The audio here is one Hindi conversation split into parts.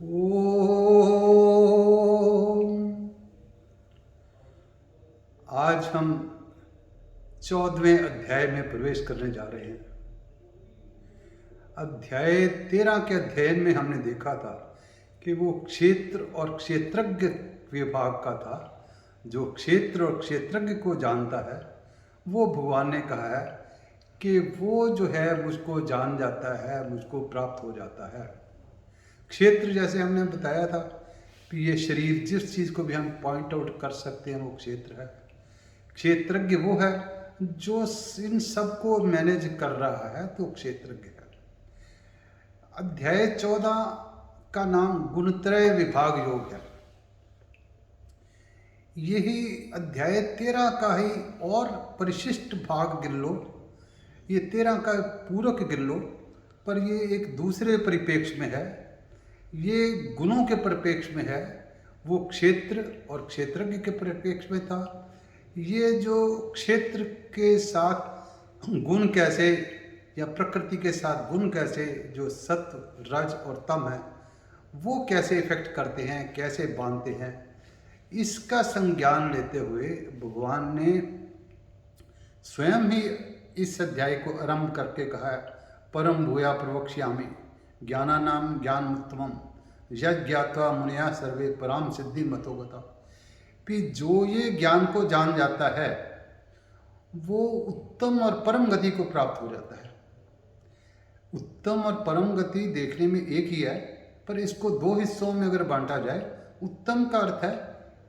ओम। आज हम 14वें अध्याय में प्रवेश करने जा रहे हैं। अध्याय 13 के अध्ययन में हमने देखा था कि वो क्षेत्र और क्षेत्रज्ञ विभाग का था। जो क्षेत्र और क्षेत्रज्ञ को जानता है वो भगवान ने कहा है कि वो जो है मुझको जान जाता है, मुझको प्राप्त हो जाता है। क्षेत्र जैसे हमने बताया था कि ये शरीर जिस चीज़ को भी हम पॉइंट आउट कर सकते हैं वो क्षेत्र है। क्षेत्रज्ञ वो है जो इन सबको मैनेज कर रहा है, तो क्षेत्रज्ञ है। अध्याय 14 का नाम गुणत्रय विभाग योग है। यही अध्याय 13 का ही और परिशिष्ट भाग गिन लो। ये 13 का पूरक गिन लो, पर ये एक दूसरे परिप्रेक्ष्य में है। ये गुणों के परिप्रेक्ष्य में है, वो क्षेत्र और क्षेत्रज्ञ के परिप्रेक्ष्य में था। ये जो क्षेत्र के साथ गुण कैसे, या प्रकृति के साथ गुण कैसे, जो सत्व रज और तम है, वो कैसे इफेक्ट करते हैं, कैसे बांधते हैं, इसका संज्ञान लेते हुए भगवान ने स्वयं ही इस अध्याय को आरंभ करके कहा है, परम भूया प्रवक्ष्यामि ज्ञानानाम ज्ञानमुत्तमम यज्ञात्वा मुनिया सर्वे पराम सिद्धि मतोगता। कि जो ये ज्ञान को जान जाता है वो उत्तम और परम गति को प्राप्त हो जाता है। उत्तम और परम गति देखने में एक ही है, पर इसको दो हिस्सों में अगर बांटा जाए, उत्तम का अर्थ है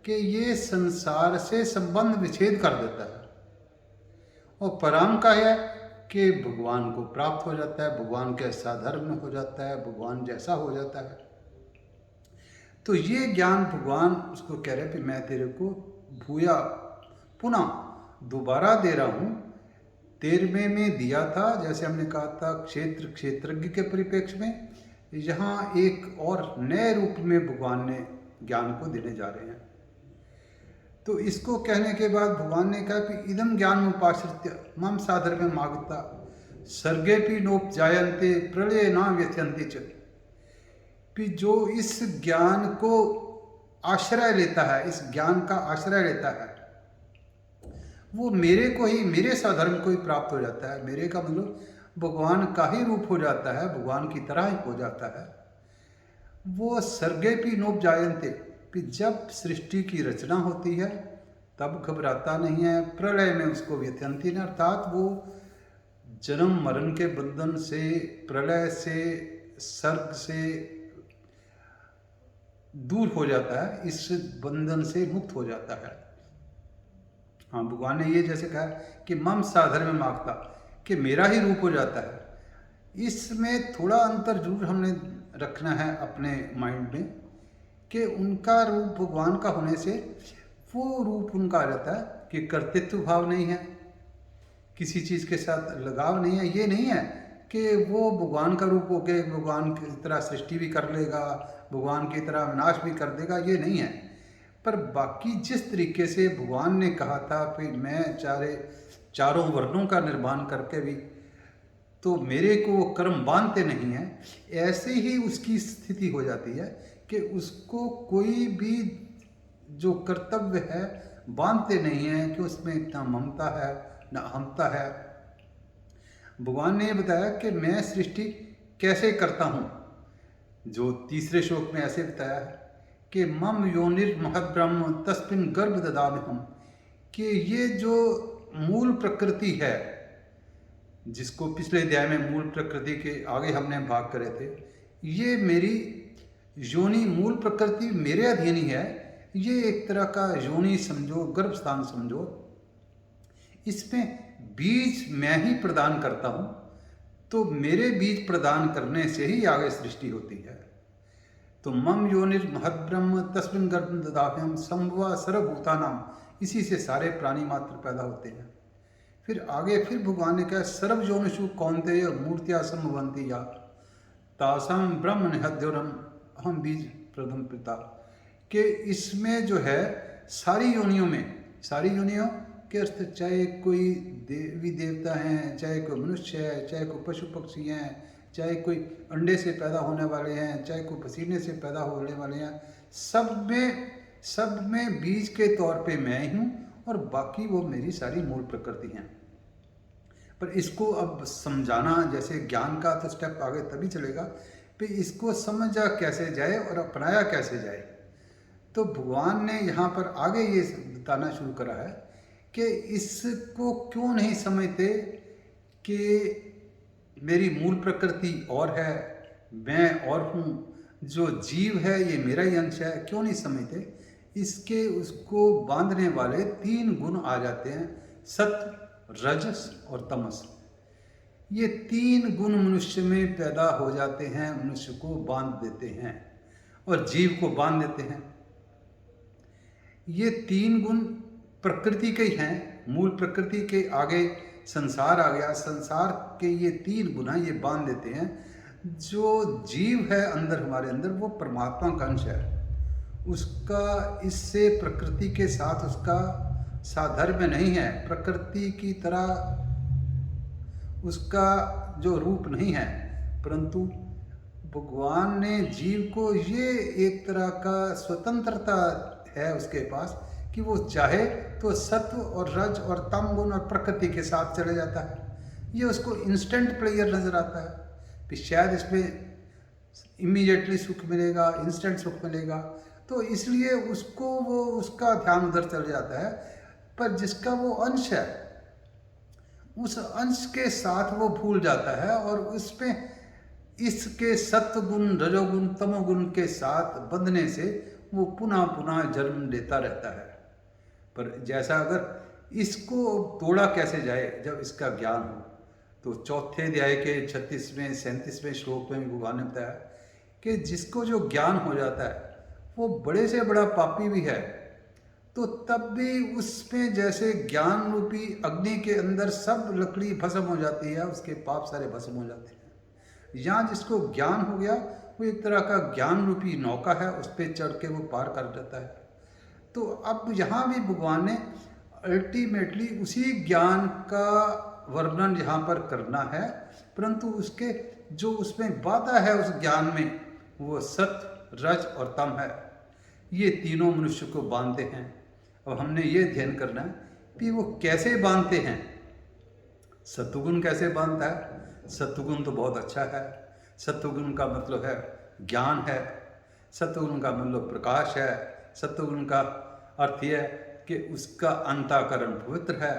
कि ये संसार से संबंध विच्छेद कर देता है, और परम का है कि भगवान को प्राप्त हो जाता है, भगवान के साधर्म में हो जाता है, भगवान जैसा हो जाता है। तो ये ज्ञान भगवान उसको कह रहे हैं कि मैं तेरे को भूया पुनः दोबारा दे रहा हूँ। 13वें में दिया था, जैसे हमने कहा था, क्षेत्र क्षेत्रज्ञ के परिप्रेक्ष्य में। यहाँ एक और नए रूप में भगवान ने ज्ञान को देने जा रहे हैं। तो इसको कहने के बाद भगवान ने कहा कि इदम ज्ञान उपाश्रित्य मम साधर्म्य मागता सर्गेपि नोपजायन्ते प्रलये न व्यथयन्ति च। कि जो इस ज्ञान को आश्रय लेता है, इस ज्ञान का आश्रय लेता है, वो मेरे को ही, मेरे साधर्म को ही प्राप्त हो जाता है। मेरे का मतलब भगवान का ही रूप हो जाता है, भगवान की तरह ही हो जाता है। वो सर्गेपि नोपजायन्ते, कि जब सृष्टि की रचना होती है तब घबराता नहीं है, प्रलय में उसको व्यथयन्ति न, अर्थात वो जन्म मरण के बंधन से, प्रलय से, सर्ग से दूर हो जाता है, इस बंधन से मुक्त हो जाता है। हाँ, भगवान ने ये जैसे कहा कि मम साधर्म्य मागता, कि मेरा ही रूप हो जाता है। इसमें थोड़ा अंतर जरूर हमने रखना है अपने माइंड में, कि उनका रूप भगवान का होने से वो रूप उनका रहता है कि कर्तृत्व भाव नहीं है, किसी चीज़ के साथ लगाव नहीं है। ये नहीं है कि वो भगवान का रूप होके भगवान की तरह सृष्टि भी कर लेगा, भगवान की तरह विनाश भी कर देगा, ये नहीं है। पर बाकी जिस तरीके से भगवान ने कहा था कि मैं चारों वर्णों का निर्माण करके भी तो मेरे को वो कर्म बांधते नहीं हैं, ऐसे ही उसकी स्थिति हो जाती है कि उसको कोई भी जो कर्तव्य है बांधते नहीं है, कि उसमें इतना ममता है न अहमता है। भगवान ने बताया कि मैं सृष्टि कैसे करता हूँ, जो तीसरे श्लोक में ऐसे बताया है कि मम योनिर महद ब्रह्म तस्मिन् गर्भ ददाम्यहम्, कि ये जो मूल प्रकृति है, जिसको पिछले अध्याय में मूल प्रकृति के आगे हमने भाग करे थे, ये मेरी योनि मूल प्रकृति मेरे अधीन ही है। ये एक तरह का योनि समझो, गर्भ स्थान समझो। इसमें बीज मैं ही प्रदान करता हूँ, तो मेरे बीज प्रदान करने से ही आगे सृष्टि होती है। तो मम योनिर महद ब्रह्म तस्मिन् गर्भ ददाम्यहम् संभवा सर्वभूतानाम, इसी से सारे प्राणी मात्र पैदा होते हैं। फिर आगे फिर भगवान ने कहा सर्व योनिषु कौन्तेय मूर्तिया संभवन्ति या तासाम ब्रह्म निहद्योरम अहम बीज प्रथम पिता, कि इसमें जो है सारी योनियों में, सारी योनियों के अर्थ चाहे कोई देवी देवता हैं, चाहे कोई मनुष्य है, चाहे कोई पशु पक्षी हैं, चाहे कोई अंडे से पैदा होने वाले हैं, चाहे कोई पसीने से पैदा होने वाले हैं, सब में बीज के तौर पे मैं ही हूँ और बाकी वो मेरी सारी मूल प्रकृति हैं। पर इसको अब समझाना, जैसे ज्ञान का तो स्टेप आगे तभी चलेगा कि इसको समझा कैसे जाए और अपनाया कैसे जाए। तो भगवान ने यहाँ पर आगे ये बताना शुरू करा है कि इसको क्यों नहीं समझते कि मेरी मूल प्रकृति और है, मैं और हूँ, जो जीव है ये मेरा ही अंश है, क्यों नहीं समझते? इसके उसको बांधने वाले 3 गुण आ जाते हैं, सत्व, रजस और तमस। ये 3 गुण मनुष्य में पैदा हो जाते हैं, मनुष्य को बांध देते हैं और जीव को बांध देते हैं। ये 3 गुण प्रकृति के ही हैं, मूल प्रकृति के आगे संसार आ गया, संसार के ये 3 गुण हैं, ये बांध देते हैं। जो जीव है अंदर, हमारे अंदर, वो परमात्मा का अंश है, उसका इससे प्रकृति के साथ उसका साधर्म्य नहीं है, प्रकृति की तरह उसका जो रूप नहीं है। परंतु भगवान ने जीव को ये एक तरह का स्वतंत्रता है उसके पास कि वो चाहे तो सत्व और रज और तम गुण और प्रकृति के साथ चले जाता है। ये उसको इंस्टेंट प्लेयर नजर आता है कि शायद इसमें इमीडिएटली सुख मिलेगा, इंस्टेंट सुख मिलेगा, तो इसलिए उसको वो उसका ध्यान उधर चल जाता है। पर जिसका वो अंश है, उस अंश के साथ वो भूल जाता है और उसमें इसके सत्व गुण, रजोगुण, तमोगुण के साथ बंधने से वो पुनः पुनः जन्म लेता रहता है। पर जैसा अगर इसको तोड़ा कैसे जाए, जब इसका ज्ञान हो, तो चौथे अध्याय के 36वें 37वें श्लोक में भगवान ने बताया कि जिसको जो ज्ञान हो जाता है वो बड़े से बड़ा पापी भी है, तो तब भी उसमें जैसे ज्ञान रूपी अग्नि के अंदर सब लकड़ी भस्म हो जाती है, उसके पाप सारे भस्म हो जाते हैं। यहाँ जिसको ज्ञान हो गया वो एक तरह का ज्ञान रूपी नौका है, उस पर चढ़ के वो पार कर जाता है। तो अब यहाँ भी भगवान ने अल्टीमेटली उसी ज्ञान का वर्णन यहाँ पर करना है, परंतु उसके जो उसमें बाधा है उस ज्ञान में, वो सत्व, रज और तम है। ये तीनों मनुष्य को बांधते हैं। अब हमने ये ध्यान करना है कि वो कैसे बांधते हैं। सत्वगुण कैसे बांधता है? सत्वगुण तो बहुत अच्छा है। सत्वगुण का मतलब है ज्ञान है, सत्वगुण का मतलब प्रकाश है, सत्वगुण का अर्थ यह है कि उसका अंतःकरण पवित्र है,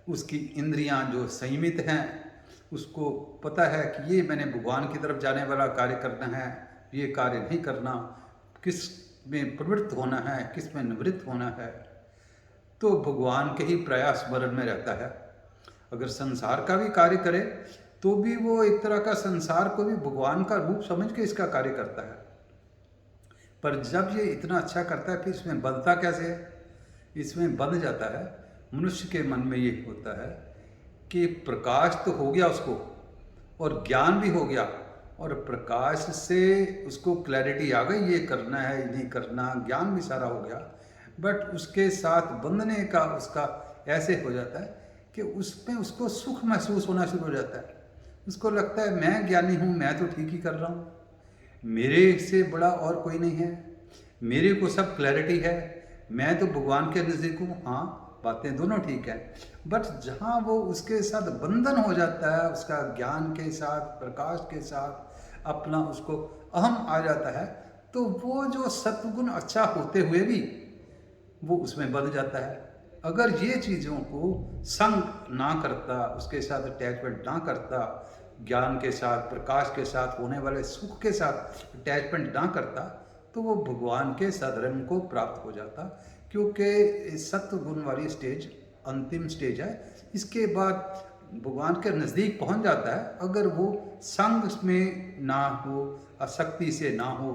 उसकी इंद्रियां जो संयमित हैं, उसको पता है कि ये मैंने भगवान की तरफ जाने वाला कार्य करना है, ये कार्य नहीं करना, किस में प्रवृत्त होना है, किस में निवृत्त होना है। तो भगवान के ही प्रयास स्मरण में रहता है। अगर संसार का भी कार्य करे तो भी वो एक तरह का संसार को भी भगवान का रूप समझ के इसका कार्य करता है। पर जब ये इतना अच्छा करता है फिर इसमें बंधता कैसे है? इसमें बंध जाता है। मनुष्य के मन में ये होता है कि प्रकाश तो हो गया उसको और ज्ञान भी हो गया, और प्रकाश से उसको क्लैरिटी आ गई, ये करना है, ये नहीं करना, ज्ञान भी सारा हो गया, बट उसके साथ बंधने का उसका ऐसे हो जाता है कि उसमें उसको सुख महसूस होना शुरू हो जाता है। उसको लगता है मैं ज्ञानी हूँ, मैं तो ठीक ही कर रहा हूँ, मेरे से बड़ा और कोई नहीं है, मेरे को सब क्लैरिटी है, मैं तो भगवान के नज़दीक हूँ। हाँ, बातें दोनों ठीक है, बट जहाँ वो उसके साथ बंधन हो जाता है, उसका ज्ञान के साथ, प्रकाश के साथ अपना उसको अहम आ जाता है, तो वो जो सत्वगुण अच्छा होते हुए भी वो उसमें बंध जाता है। अगर ये चीज़ों को संग ना करता, उसके साथ अटैचमेंट ना करता, ज्ञान के साथ, प्रकाश के साथ होने वाले सुख के साथ अटैचमेंट ना करता, तो वो भगवान के सदरम को प्राप्त हो जाता। क्योंकि सत्व गुण वाली स्टेज अंतिम स्टेज है। इसके बाद भगवान के नज़दीक पहुंच जाता है। अगर वो संग में ना हो, आसक्ति से ना हो,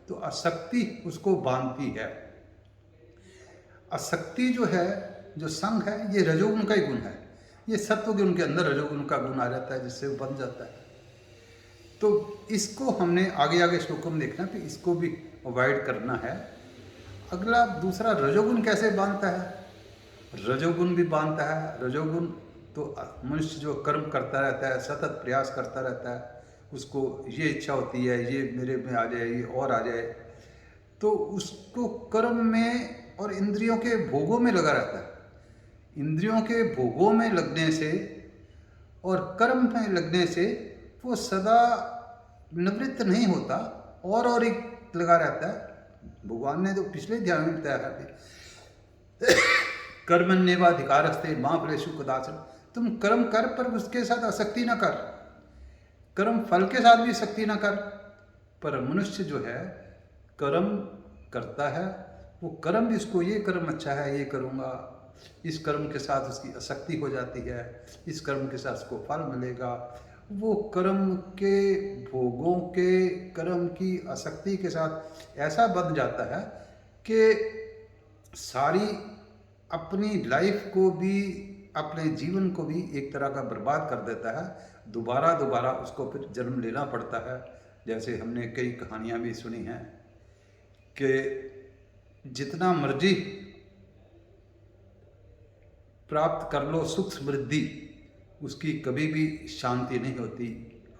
तो आसक्ति उसको बांधती है। आसक्ति जो है, जो संग है, ये रजोगुण का ही गुण है। ये सत्व गुण के अंदर रजोगुण का गुण आ जाता है, जिससे वो बन जाता है। तो इसको हमने आगे आगे श्लोकों में देखना कि इसको भी अवॉइड करना है। अगला दूसरा, रजोगुण कैसे बांधता है? रजोगुण भी बांधता है। रजोगुण तो मनुष्य जो कर्म करता रहता है, सतत प्रयास करता रहता है, उसको ये इच्छा होती है, ये मेरे में आ जाए, ये और आ जाए, तो उसको कर्म में और इंद्रियों के भोगों में लगा रहता है। इंद्रियों के भोगों में लगने से और कर्म में लगने से वो सदा निवृत्त नहीं होता, और ही लगा रहता है। भगवान ने तो पिछले ध्यान में बताया है, कर्मण्येवाधिकारस्ते मां फलेषु कदाचन। तुम कर्म कर पर उसके साथ आसक्ति ना कर, कर्म फल के साथ भी आसक्ति ना कर। पर मनुष्य जो है कर्म करता है, वो कर्म भी उसको, ये कर्म अच्छा है, ये करूँगा, इस कर्म के साथ उसकी आसक्ति हो जाती है, इस कर्म के साथ उसको फल मिलेगा। वो कर्म के भोगों के, कर्म की आसक्ति के साथ ऐसा बंध जाता है कि सारी अपनी लाइफ को भी, अपने जीवन को भी एक तरह का बर्बाद कर देता है। दोबारा दोबारा उसको फिर जन्म लेना पड़ता है। जैसे हमने कई कहानियाँ भी सुनी हैं कि जितना मर्जी प्राप्त कर लो सुख समृद्धि, उसकी कभी भी शांति नहीं होती।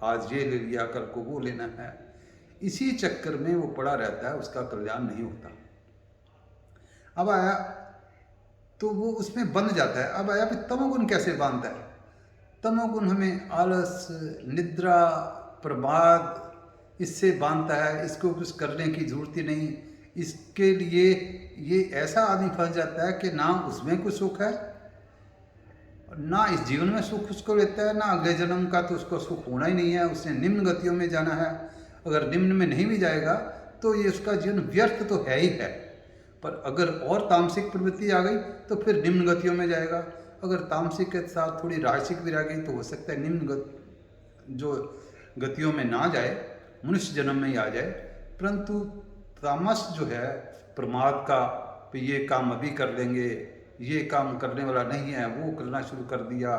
आज ये ले लिया, कल को वो लेना है, इसी चक्कर में वो पड़ा रहता है, उसका कल्याण नहीं होता। अब आया तो वो उसमें बंध जाता है। अब आया कि तमोगुण कैसे बांधता है। तमोगुण हमें आलस, निद्रा, प्रमाद, इससे बांधता है। इसको कुछ करने की जरूरत ही नहीं। इसके लिए ये ऐसा आदमी फंस जाता है कि ना उसमें कुछ सुख है, ना इस जीवन में सुख उसको लेता है, ना अगले जन्म का तो उसको सुख होना ही नहीं है। उसने निम्न गतियों में जाना है। अगर निम्न में नहीं भी जाएगा तो ये उसका जीवन व्यर्थ तो है ही है। पर अगर और तामसिक प्रवृत्ति आ गई तो फिर निम्न गतियों में जाएगा। अगर तामसिक के साथ थोड़ी राजसिक भी आ गई तो हो सकता है निम्न जो गतियों में ना जाए, मनुष्य जन्म में ही आ जाए। परंतु तामस जो है प्रमाद का, तो ये काम अभी कर लेंगे, ये काम करने वाला नहीं है, वो करना शुरू कर दिया।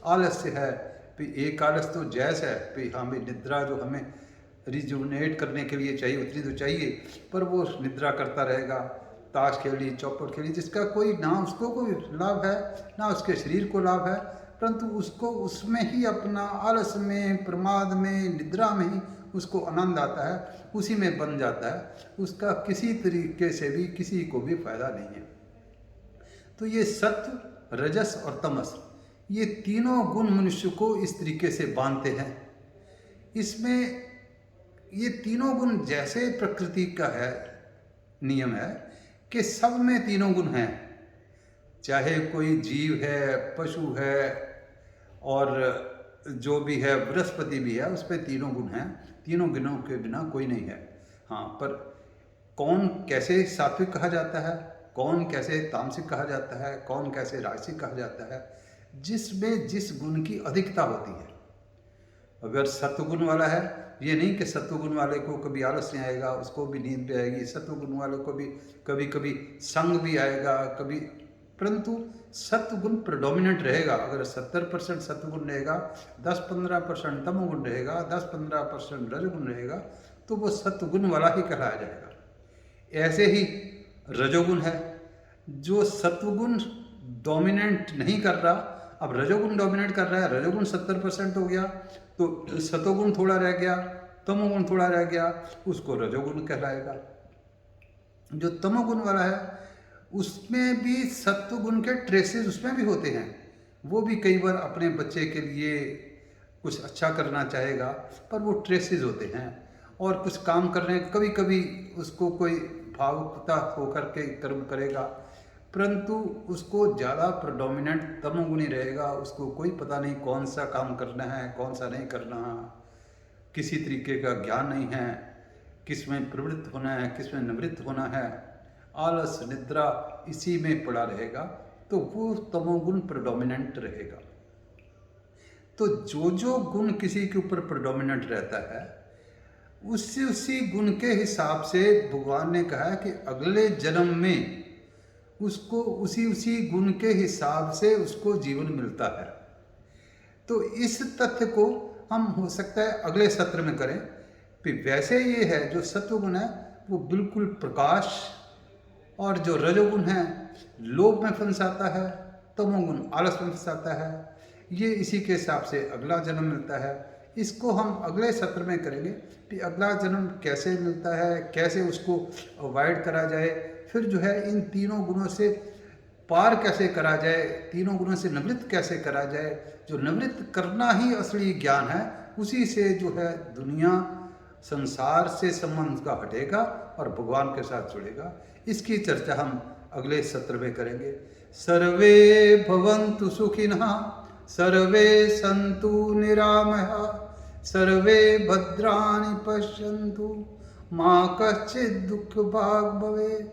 आलस्य है, फिर एक आलस तो जैस है, फिर हाँ भाई निद्रा जो हमें रिजुवनेट करने के लिए चाहिए उतनी तो चाहिए, पर वो निद्रा करता रहेगा। ताश खेली, चौपट खेली, जिसका कोई ना उसको कोई लाभ है ना उसके शरीर को लाभ है, परंतु उसको उसमें ही अपना आलस में, प्रमाद में, निद्रा में ही उसको आनंद आता है, उसी में बन जाता है। उसका किसी तरीके से भी किसी को भी फायदा नहीं है। तो ये सत्व, रजस और तमस, ये तीनों गुण मनुष्य को इस तरीके से बांधते हैं। इसमें ये तीनों गुण जैसे प्रकृति का है, नियम है कि सब में तीनों गुण हैं। चाहे कोई जीव है, पशु है, और जो भी है बृहस्पति भी है, उस पर तीनों गुण हैं। तीनों गुणों के बिना कोई नहीं है। हाँ, पर कौन कैसे सात्विक कहा जाता है, कौन कैसे तामसिक कहा जाता है, कौन कैसे राजसिक कहा जाता है, जिसमें जिस गुण की अधिकता होती है। अगर सत्वगुण वाला है, ये नहीं कि सत्वगुण वाले को कभी आलस नहीं आएगा, उसको भी नींद भी आएगी, सत्वगुण वाले को भी कभी कभी संग भी आएगा कभी, परंतु सत्वगुण प्रेडोमिनेंट रहेगा। अगर 70% सत्वगुण रहेगा, 10-15% तमोगुण रहेगा, 10-15% रजोगुण रहेगा, तो वो सत्वगुण वाला ही कहलाया जाएगा। ऐसे ही रजोगुण है, जो सत्वगुण डोमिनेंट नहीं कर रहा, अब रजोगुण डोमिनेट कर रहा है, रजोगुण 70% हो गया, तो सतोगुण थोड़ा रह गया, तमोगुण थोड़ा रह गया, उसको रजोगुण कहलाएगा। जो तमोगुण वाला है उसमें भी सत्वगुण के ट्रेसेस उसमें भी होते हैं। वो भी कई बार अपने बच्चे के लिए कुछ अच्छा करना चाहेगा, पर वो ट्रेसेस होते हैं। और कुछ काम करने, कभी कभी उसको कोई भावुकता होकर के कर्म करेगा, परंतु उसको ज़्यादा प्रेडोमिनेंट तमोगुणी रहेगा। उसको कोई पता नहीं कौन सा काम करना है, कौन सा नहीं करना, किसी तरीके का ज्ञान नहीं है, किस में प्रवृत्त होना है, किस में निवृत्त होना है। आलस, निद्रा इसी में पड़ा रहेगा, तो वो तमोगुण प्रेडोमिनेंट रहेगा। तो जो जो गुण किसी के ऊपर प्रेडोमिनेंट रहता है, उसी गुण के हिसाब से भगवान ने कहा है कि अगले जन्म में उसको उसी गुण के हिसाब से उसको जीवन मिलता है। तो इस तथ्य को हम हो सकता है अगले सत्र में करें। फिर वैसे ये है, जो सत्वगुण है वो बिल्कुल प्रकाश, और जो रजोगुण है लोभ में फंसाता है, तमोगुण आलस में फंसाता है। ये इसी के हिसाब से अगला जन्म मिलता है। इसको हम अगले सत्र में करेंगे कि अगला जन्म कैसे मिलता है, कैसे उसको अवॉइड करा जाए, फिर जो है इन तीनों गुणों से पार कैसे करा जाए, तीनों गुणों से निवृत्त कैसे करा जाए। जो निवृत्त करना ही असली ज्ञान है, उसी से जो है दुनिया संसार से संबंध का हटेगा और भगवान के साथ जुड़ेगा। इसकी चर्चा हम अगले सत्र में करेंगे। सर्वे भवन्तु सुखिनः, सर्वे सन्तु निरामयाः, सर्वे भद्राणि पश्यन्तु, मा कश्चित् दुःखभाग् भवेत्।